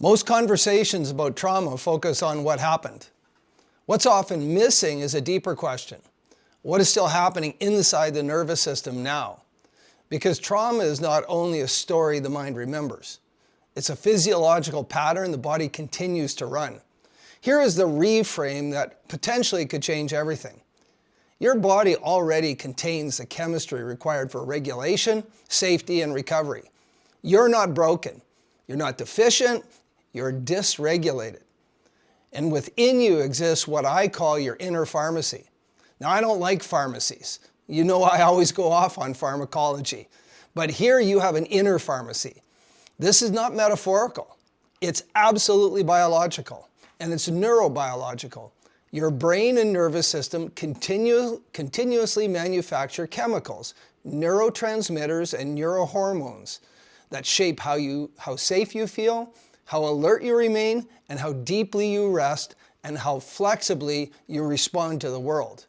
Most conversations about trauma focus on what happened. What's often missing is a deeper question. What is still happening inside the nervous system now? Because trauma is not only a story the mind remembers. It's a physiological pattern the body continues to run. Here is the reframe that potentially could change everything. Your body already contains the chemistry required for regulation, safety, and recovery. You're not broken. You're not deficient. You're dysregulated. And within you exists what I call your inner pharmacy. Now, I don't like pharmacies. You know I always go off on pharmacology. But here you have an inner pharmacy. This is not metaphorical. It's absolutely biological, and it's neurobiological. Your brain and nervous system continuously manufacture chemicals, neurotransmitters, and neurohormones that shape how safe you feel, how alert you remain, and how deeply you rest, and how flexibly you respond to the world.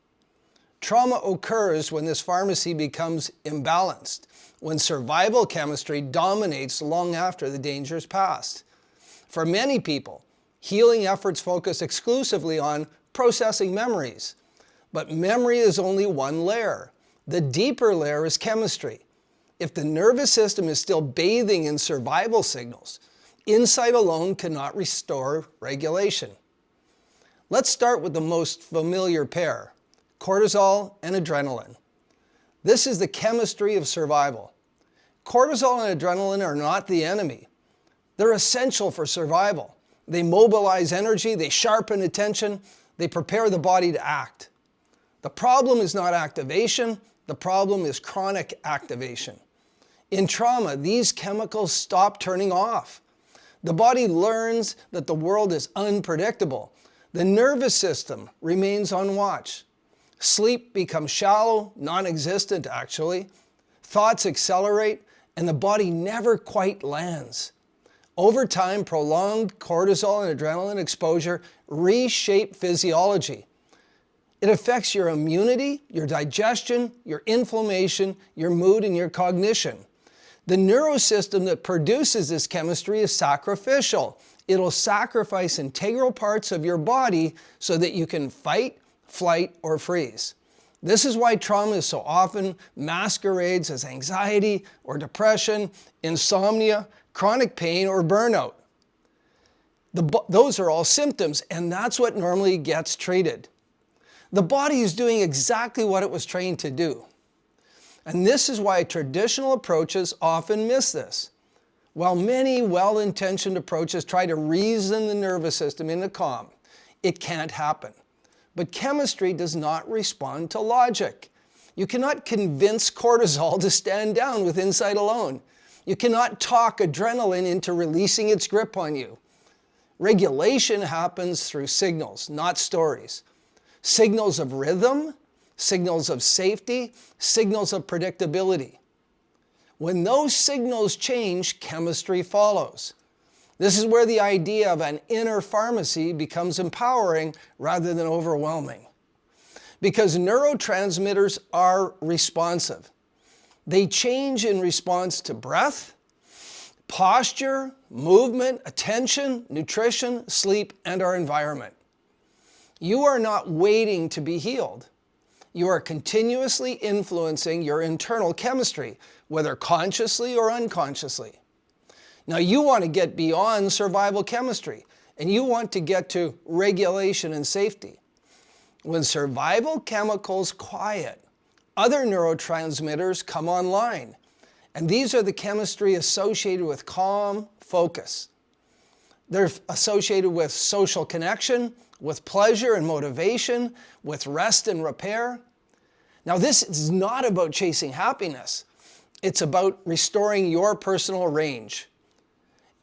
Trauma occurs when this pharmacy becomes imbalanced, when survival chemistry dominates long after the danger is past. For many people, healing efforts focus exclusively on processing memories. But memory is only one layer. The deeper layer is chemistry. If the nervous system is still bathing in survival signals, insight alone cannot restore regulation. Let's start with the most familiar pair, cortisol and adrenaline. This is the chemistry of survival. Cortisol and adrenaline are not the enemy. They're essential for survival. They mobilize energy, they sharpen attention, they prepare the body to act. The problem is not activation, the problem is chronic activation. In trauma, these chemicals stop turning off. The body learns that the world is unpredictable. The nervous system remains on watch. Sleep becomes shallow, non-existent actually. Thoughts accelerate, and the body never quite lands. Over time, prolonged cortisol and adrenaline exposure reshape physiology. It affects your immunity, your digestion, your inflammation, your mood, and your cognition. The neurosystem that produces this chemistry is sacrificial. It'll sacrifice integral parts of your body so that you can fight, flight, or freeze. This is why trauma is so often masquerades as anxiety or depression, insomnia, chronic pain, or burnout. Those are all symptoms, and that's what normally gets treated. The body is doing exactly what it was trained to do. And this is why traditional approaches often miss this. While many well-intentioned approaches try to reason the nervous system into calm, it can't happen. But chemistry does not respond to logic. You cannot convince cortisol to stand down with insight alone. You cannot talk adrenaline into releasing its grip on you. Regulation happens through signals, not stories. Signals of rhythm, signals of safety, signals of predictability. When those signals change, chemistry follows. This is where the idea of an inner pharmacy becomes empowering rather than overwhelming. Because neurotransmitters are responsive. They change in response to breath, posture, movement, attention, nutrition, sleep, and our environment. You are not waiting to be healed. You are continuously influencing your internal chemistry, whether consciously or unconsciously. Now, you want to get beyond survival chemistry, and you want to get to regulation and safety. When survival chemicals quiet, other neurotransmitters come online, and these are the chemistry associated with calm focus. They're associated with social connection, with pleasure and motivation, with rest and repair. Now, this is not about chasing happiness. It's about restoring your personal range.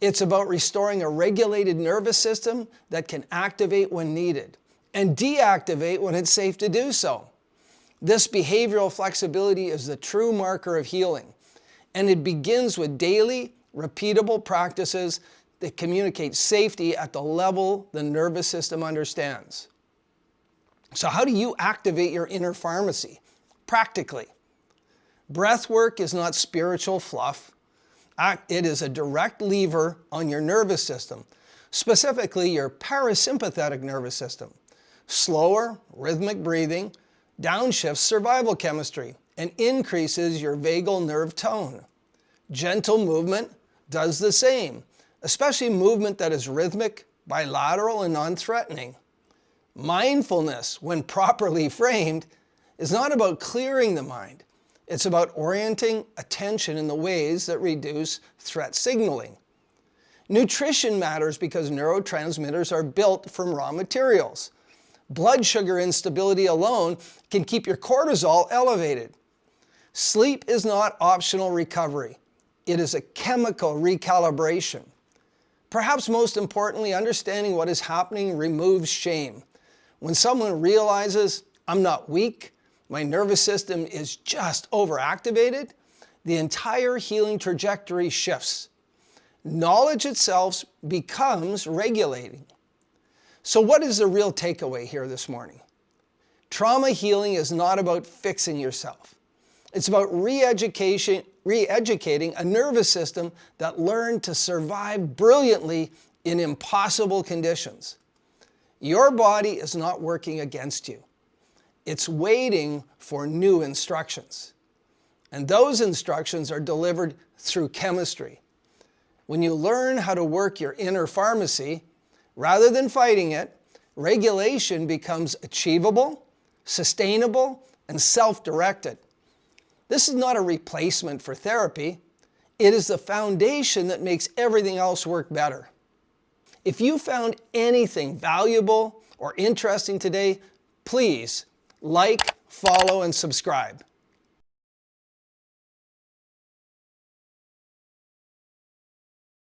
It's about restoring a regulated nervous system that can activate when needed and deactivate when it's safe to do so. This behavioral flexibility is the true marker of healing, and it begins with daily, repeatable practices that communicate safety at the level the nervous system understands. So how do you activate your inner pharmacy? Practically. Breath work is not spiritual fluff. It is a direct lever on your nervous system, specifically your parasympathetic nervous system. Slower, rhythmic breathing downshifts survival chemistry and increases your vagal nerve tone. Gentle movement does the same, especially movement that is rhythmic, bilateral, and non-threatening. Mindfulness, when properly framed, is not about clearing the mind. It's about orienting attention in the ways that reduce threat signaling. Nutrition matters because neurotransmitters are built from raw materials. Blood sugar instability alone can keep your cortisol elevated. Sleep is not optional recovery. It is a chemical recalibration. Perhaps most importantly, understanding what is happening removes shame. When someone realizes, I'm not weak, my nervous system is just overactivated, the entire healing trajectory shifts. Knowledge itself becomes regulating. So what is the real takeaway here this morning? Trauma healing is not about fixing yourself. It's about re-educating a nervous system that learned to survive brilliantly in impossible conditions. Your body is not working against you. It's waiting for new instructions. And those instructions are delivered through chemistry. When you learn how to work your inner pharmacy, rather than fighting it, regulation becomes achievable, sustainable, and self-directed. This is not a replacement for therapy. It is the foundation that makes everything else work better. If you found anything valuable or interesting today, please like, follow, and subscribe.